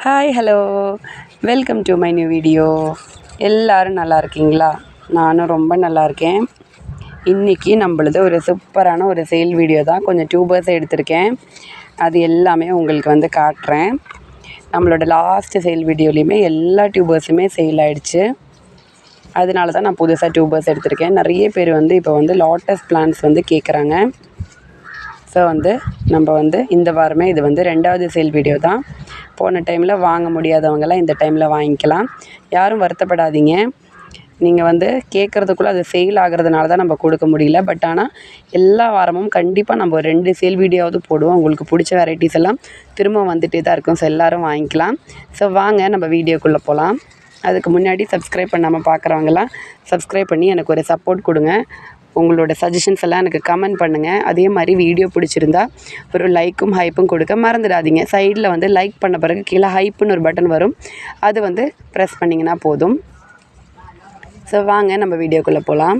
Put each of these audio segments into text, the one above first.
Hi hello welcome to my new video. எல்லோரும் நல்லா இருக்கீங்களா? நானும் ரொம்ப நல்லா இருக்கேன். இன்றைக்கி நம்மளது ஒரு சூப்பரான ஒரு சேல் வீடியோ தான். கொஞ்சம் டியூபர்ஸ் எடுத்திருக்கேன், அது எல்லாமே உங்களுக்கு காட்டுறேன். நம்மளோட லாஸ்ட்டு சேல் வீடியோலையுமே எல்லா டியூபர்ஸுமே சேல் ஆகிடுச்சு. அதனால தான் நான் புதுசாக டியூபர்ஸ் எடுத்திருக்கேன். நிறைய பேர் இப்போ லாட்டஸ் பிளான்ஸ் கேட்குறாங்க. ஸோ நம்ம இந்த வாரமே இது 2வது சேல் வீடியோ தான். போன டைமில் வாங்க முடியாதவங்கெல்லாம் இந்த டைமில் வாங்கிக்கலாம். யாரும் வருத்தப்படாதீங்க. நீங்கள் கேட்குறதுக்குள்ளே அது சேல் ஆகிறதுனால தான் நம்ம கொடுக்க முடியல. பட் ஆனால் எல்லா வாரமும் கண்டிப்பாக நம்ம 2 சேல் வீடியோவாவது போடுவோம். உங்களுக்கு பிடிச்ச வெரைட்டிஸ் எல்லாம் திரும்ப வந்துகிட்டே தான் இருக்கும். ஸோ எல்லோரும் வாங்கிக்கலாம். ஸோ வாங்க நம்ம வீடியோக்குள்ளே போகலாம். அதுக்கு முன்னாடி சப்ஸ்கிரைப் பண்ணாமல் பார்க்குறவங்கலாம் சப்ஸ்கிரைப் பண்ணி எனக்கு ஒரு சப்போர்ட் கொடுங்க. உங்களோட சஜஷன்ஸ் எல்லாம் எனக்கு கமெண்ட் பண்ணுங்கள். அதே மாதிரி வீடியோ பிடிச்சிருந்தா ஒரு லைக்கும் ஹைப்பும் கொடுக்க மறந்துடாதீங்க. சைடில் லைக் பண்ண பிறகு கீழே ஹைப்புன்னு ஒரு பட்டன் வரும், அது ப்ரெஸ் பண்ணிங்கன்னா போதும். ஸோ வாங்க நம்ம வீடியோக்குள்ளே போகலாம்.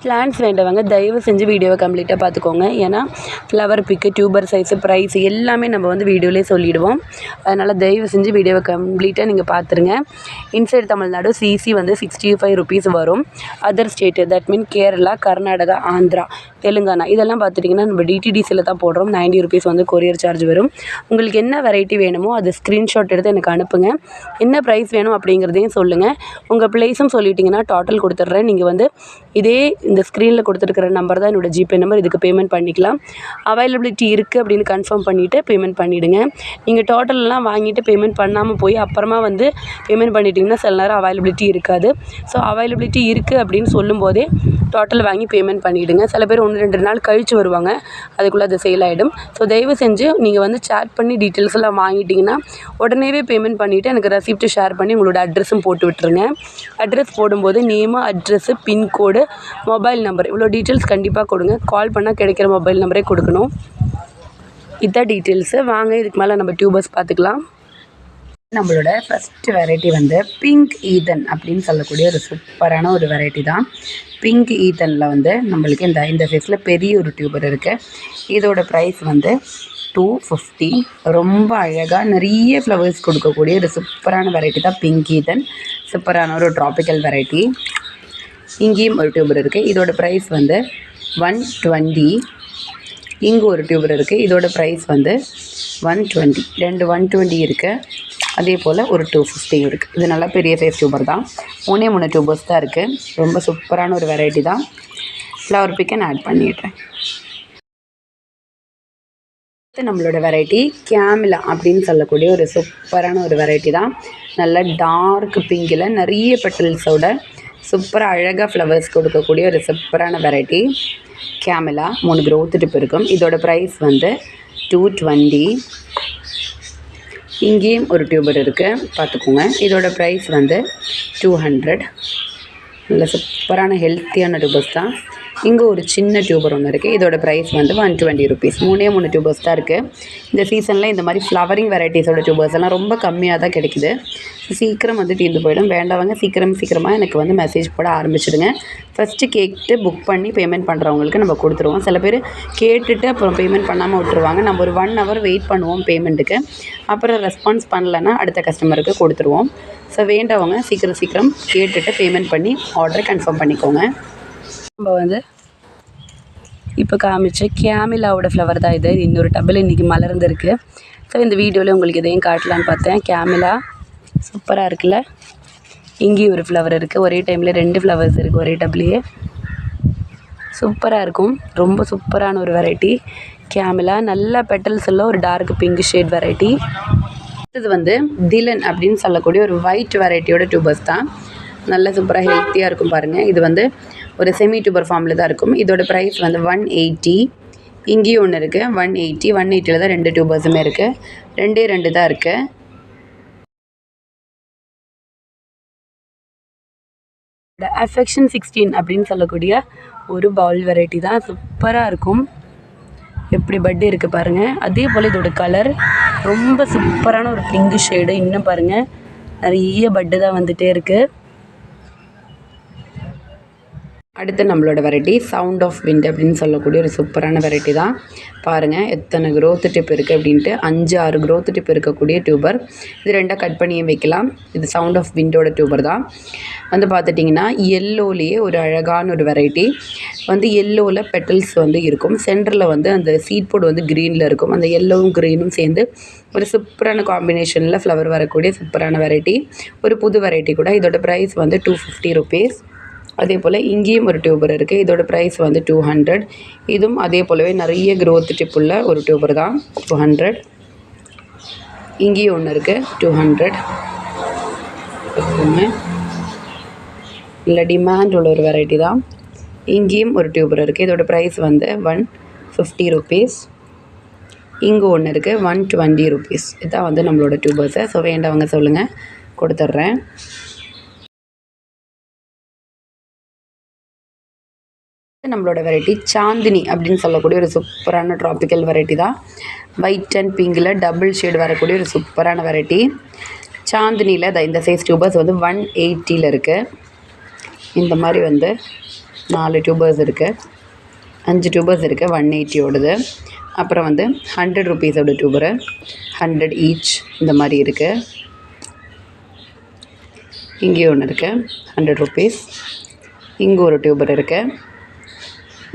பிளான்ஸ் வேண்டவங்க தயவு செஞ்சு வீடியோவை கம்ப்ளீட்டாக பார்த்துக்கோங்க. ஏன்னா ஃப்ளவர் பிக்கு, டியூபர் சைஸு, ப்ரைஸ் எல்லாமே நம்ம வீடியோவிலே சொல்லிவிடுவோம். அதனால் தயவு செஞ்சு வீடியோவை கம்ப்ளீட்டாக நீங்கள் பார்த்துருங்க. இன்சைட் தமிழ்நாடு சிசி 65 ருபீஸ் வரும். Other state that mean Kerala, Karnataka, Andhra, Telangana இதெல்லாம் பார்த்துட்டிங்கன்னா நம்ம டிடிடிசியில் தான் போடுறோம். 90 ருபீஸ் கொரியர் சார்ஜ் வரும். உங்களுக்கு என்ன வெரைட்டி வேணுமோ அது ஸ்க்ரீன்ஷாட் எடுத்து எனக்கு அனுப்புங்க. என்ன ப்ரைஸ் வேணும் அப்படிங்கிறதையும் சொல்லுங்கள். உங்கள் ப்ளேஸும் சொல்லிட்டிங்கன்னா டோட்டல் கொடுத்துட்றேன். நீங்கள் இதே இந்த ஸ்க்ரீனில் கொடுத்துருக்கிற நம்பர் தான் என்னோடய ஜிபே நம்பர். இதுக்கு பேமெண்ட் பண்ணிக்கலாம். அவைலபிலிட்டி இருக்குது அப்படின்னு கன்ஃபார்ம் பண்ணிவிட்டு பேமெண்ட் பண்ணிவிடுங்க. நீங்கள் டோட்டல்லாம் வாங்கிட்டு பேமெண்ட் பண்ணாமல் போய் அப்புறமா பேமெண்ட் பண்ணிட்டீங்கன்னா சில நேரம் அவைலபிலிட்டி இருக்காது. ஸோ அவைலபிலிட்டி இருக்குது அப்படின்னு சொல்லும்போதே டோட்டல் வாங்கி பேமெண்ட் பண்ணிவிடுங்க. சில பேர் 1-2 நாள் கழித்து வருவாங்க, அதுக்குள்ளே அது சேல் ஆகிடும். ஸோ தயவு செஞ்சு நீங்கள் சேட் பண்ணி டீட்டெயில்ஸ் எல்லாம் வாங்கிட்டிங்கன்னா உடனேவே பேமெண்ட் பண்ணிவிட்டு எனக்கு ரெசிப்ட்டு ஷேர் பண்ணி உங்களோட அட்ரஸும் போட்டு விட்டுருங்க. அட்ரஸ் போடும்போது name, address, pin code, mobile number இவ்வளோ டீட்டெயில்ஸ் கண்டிப்பாக கொடுங்க. கால் பண்ணால் கிடைக்கிற மொபைல் நம்பரே கொடுக்கணும். இதான் டீட்டெயில்ஸு. வாங்க இதுக்கு மேலே நம்ம டியூபர்ஸ் பார்த்துக்கலாம். நம்மளோட ஃபஸ்ட்டு வெரைட்டி பிங்க் ஈதன் அப்படின்னு சொல்லக்கூடிய ஒரு சூப்பரான ஒரு வெரைட்டி தான். பிங்க் ஈதனில் நம்மளுக்கு இந்த சைஸில் பெரிய ஒரு டியூபர் இருக்குது. இதோட ப்ரைஸ் 250. ரொம்ப அழகாக நிறைய ஃப்ளவர்ஸ் கொடுக்கக்கூடிய ஒரு சூப்பரான வெரைட்டி தான் பிங்க் ஈதன். சூப்பரான ஒரு ட்ராபிக்கல் வெரைட்டி. இங்கேயும் ஒரு டியூபர் இருக்குது. இதோட ப்ரைஸ் 120. இங்கே ஒரு டியூபர் இருக்குது. இதோட ப்ரைஸ் 120. 2 120 இருக்குது. அதே போல் ஒரு 250 இருக்குது. இது நல்லா பெரிய சைஸ் டியூபர் தான். 3 டியூபர்ஸ் தான் இருக்குது. ரொம்ப சூப்பரான ஒரு வெரைட்டி தான். ஃப்ளவர் பிக்கன் ஆட் பண்ணிடுறேன். நம்மளோட வெரைட்டி கேமிலா அப்படின்னு சொல்லக்கூடிய ஒரு சூப்பரான ஒரு வெரைட்டி தான். நல்ல டார்க் பிங்கில் நிறைய பெட்டல்ஸோட சூப்பராக அழகாக ஃப்ளவர்ஸ் கொடுக்கக்கூடிய ஒரு சூப்பரான வெரைட்டி கேமிலா. 3 க்ரோத் டிப் இருக்கும். இதோட ப்ரைஸ் 220. இங்கேயும் ஒரு டியூபர் இருக்குது, பார்த்துக்கோங்க. இதோட ப்ரைஸ் 200. நல்ல சூப்பரான ஹெல்த்தியான டியூபர்ஸ் தான். இங்கே ஒரு சின்ன டியூபர் ஒன்று இருக்குது. இதோட ப்ரைஸ் 120 ருபீஸ். 3 டியூபர்ஸ் தான் இருக்குது. இந்த சீசனில் இந்த மாதிரி ஃப்ளவரிங் வெரைட்டிஸோட டியூபர்ஸ் எல்லாம் ரொம்ப கம்மியாக தான் கிடைக்குது. சீக்கிரம் தீர்ந்து போயிடும். வேண்டவங்க சீக்கிரமாக எனக்கு மெசேஜ் போட ஆரம்பிச்சிடுங்க. ஃபஸ்ட்டு கேட்டு புக் பண்ணி பேமெண்ட் பண்ணுறவங்களுக்கு நம்ம கொடுத்துருவோம். சில பேர் கேட்டுட்டு அப்புறம் பேமெண்ட் பண்ணாமல் விட்டுருவாங்க. நம்ம ஒரு 1 hour வெயிட் பண்ணுவோம் பேமெண்ட்டுக்கு. அப்புறம் ரெஸ்பான்ஸ் பண்ணலைன்னா அடுத்த கஸ்டமருக்கு கொடுத்துருவோம். ஸோ வேண்டவங்க சீக்கிரம் கேட்டுட்டு பேமெண்ட் பண்ணி ஆர்டரை கன்ஃபார்ம் பண்ணிக்கோங்க. நம்ம இப்போ காமிச்ச கேமிலாவோட ஃப்ளவர் தான் இது. இன்னொரு டப்பில் இன்றைக்கி மலர்ந்துருக்கு. ஸோ இந்த வீடியோவில் உங்களுக்கு இதையும் காட்டலான்னு பார்த்தேன். கேமிலா சூப்பராக இருக்குல்ல. இங்கேயும் ஒரு ஃப்ளவர் இருக்குது. ஒரே டைமில் 2 ஃப்ளவர்ஸ் இருக்குது ஒரே டப்லேயே. சூப்பராக இருக்கும். ரொம்ப சூப்பரான ஒரு வெரைட்டி கேமிலா. நல்ல பெட்டல்ஸ் எல்லாம் ஒரு டார்க் பிங்க் ஷேட் வெரைட்டி. இது திலன் அப்படின்னு சொல்லக்கூடிய ஒரு ஒயிட் வெரைட்டியோட டியூபர்ஸ் தான். நல்ல சூப்பராக ஹெல்த்தியாக இருக்கும் பாருங்கள். இது ஒரு செமி டியூபர் ஃபார்மில் தான் இருக்கும். இதோட ப்ரைஸ் 180. இங்கேயும் ஒன்று இருக்குது 180. 180ல் தான் 2 டியூபர்ஸுமே இருக்குது. 2 தான் இருக்குது. அஃபெக்ஷன் 16 அப்படின்னு சொல்லக்கூடிய ஒரு பவுல் வெரைட்டி தான். சூப்பராக இருக்கும். எப்படி பட் இருக்குது பாருங்கள். அதே போல் இதோட கலர் ரொம்ப சூப்பரான ஒரு பிங்க் ஷேடு. இன்னும் பாருங்கள் நிறைய பட்டு தான் வந்துகிட்டே இருக்குது. அடுத்து நம்மளோட வெரைட்டி சவுண்ட் ஆஃப் விண்ட் அப்படின்னு சொல்லக்கூடிய ஒரு சூப்பரான வெரைட்டி தான். பாருங்கள் எத்தனை க்ரோத் டிப் இருக்குது அப்படின்ட்டு. 5-6 க்ரோத் டிப் இருக்கக்கூடிய டியூபர். இது ரெண்டாக கட் பண்ணியும் வைக்கலாம். இது சவுண்ட் ஆஃப் விண்டோட டியூபர் தான். வந்து பார்த்துட்டிங்கன்னா எல்லோலேயே ஒரு அழகான ஒரு வெரைட்டி. வந்து எல்லோவில் பெட்டல்ஸ் வந்து இருக்கும். சென்டரில் வந்து அந்த சீட் போர்டு வந்து க்ரீனில் இருக்கும். அந்த எல்லோவும் க்ரீனும் சேர்ந்து ஒரு சூப்பரான காம்பினேஷனில் ஃப்ளவர் வரக்கூடிய சூப்பரான வெரைட்டி. ஒரு புது வெரைட்டி கூட. இதோட ப்ரைஸ் வந்து 250 ருபீஸ். அதே போல் இங்கேயும் ஒரு டியூபர் இருக்குது. இதோட ப்ரைஸ் வந்து 200. இதுவும் அதே போலவே நிறைய க்ரோத் டிப் உள்ள ஒரு டியூபர் தான். 200. இங்கேயும் ஒன்று இருக்குது 200. இல்லை டிமாண்ட் உள்ள ஒரு வெரைட்டி தான். இங்கேயும் ஒரு டியூபர் இருக்குது. இதோட ப்ரைஸ் வந்து 150 ருபீஸ். இங்கே ஒன்று இருக்குது 120 ருபீஸ். இதுதான் வந்து நம்மளோட டியூபர்ஸை. ஸோ வேண்டவங்க சொல்லுங்கள், கொடுத்துட்றேன். நம்மளோட வெரைட்டி சாந்தினி அப்படின்னு சொல்லக்கூடிய ஒரு சூப்பரான ட்ராபிக்கல் வெரைட்டி தான். ஒயிட் அண்ட் பிங்கில் டபுள் ஷேடு வரக்கூடிய ஒரு சூப்பரான வெரைட்டி. சாந்தினியில் இந்த சைஸ் டியூபர்ஸ் வந்து 180 இருக்குது. இந்த மாதிரி வந்து 4 டியூபர்ஸ் இருக்குது. 5 டியூபர்ஸ் இருக்குது 180 ஓடுது. அப்புறம் வந்து 100 ருபீஸோட டியூபரு 100 ஈச் இந்த மாதிரி இருக்குது. இங்கேயும் ஒன்று இருக்குது 100 ருபீஸ். இங்கே ஒரு டியூபர் இருக்குது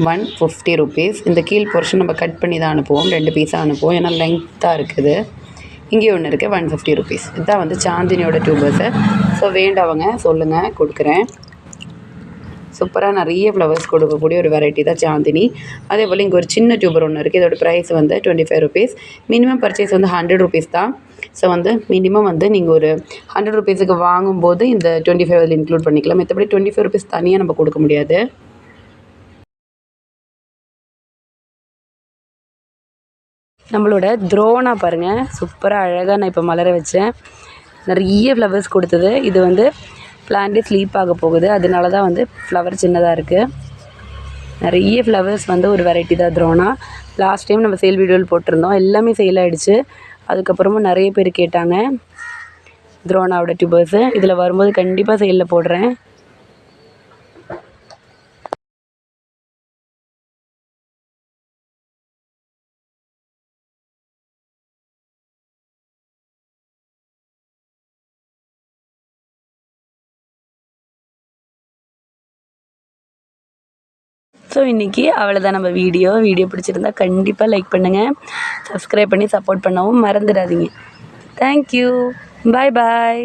150 ருபீஸ். இந்த கீழ் போர்ஷன் நம்ம கட் பண்ணி தான் அனுப்புவோம். 2 பீஸாக அனுப்புவோம், ஏன்னா லெங்க்த்தாக இருக்குது. இங்கே ஒன்று இருக்குது 150 ருபீஸ். இதுதான் வந்து சாந்தினியோட டியூபர்ஸு. ஸோ வேண்டவங்க சொல்லுங்கள், கொடுக்குறேன். சூப்பராக நிறைய ஃப்ளவர்ஸ் கொடுக்கக்கூடிய ஒரு வெரைட்டி தான் சாந்தினி. அதே போல் இங்கே ஒரு சின்ன டியூபர் ஒன்று இருக்குது. இதோட ப்ரைஸ் வந்து 25 ருபீஸ். மினிமம் பர்ச்சேஸ் வந்து 100 ருபீஸ் தான். ஸோ வந்து மினிமம் வந்து நீங்கள் ஒரு 100 ருபீஸுக்கு வாங்கும்போது இந்த 25 அதில் இன்க்ளூட் பண்ணிக்கலாம். மற்றபடி 25 ருபீஸ் தனியாக நம்ம கொடுக்க முடியாது. நம்மளோட த்ரோனா பாருங்கள், சூப்பராக அழகாக நான் இப்போ மலர வச்சேன். நிறைய ஃப்ளவர்ஸ் கொடுத்தது. இது வந்து பிளான்ட்டே ஸ்லீப் ஆக போகுது. அதனால தான் வந்து ஃப்ளவர் சின்னதாக இருக்குது. நிறைய ஃப்ளவர்ஸ் வந்து ஒரு வெரைட்டி தான் த்ரோனா. லாஸ்ட் டைம் நம்ம சேல் வீடியோவில் போட்டிருந்தோம். எல்லாமே சேல் ஆகிடுச்சு. அதுக்கப்புறமும் நிறைய பேர் கேட்டாங்க த்ரோனாவோட டியூபர்ஸு. இதில் வரும்போது கண்டிப்பாக சேலில் போடுறேன். ஸோ இன்றைக்கி அவ்வளோதான் நம்ம வீடியோ பிடிச்சிருந்தா கண்டிப்பாக லைக் பண்ணுங்கள். சப்ஸ்கிரைப் பண்ணி சப்போர்ட் பண்ணவும் மறந்துடாதீங்க. தேங்க்யூ. பாய் பாய்.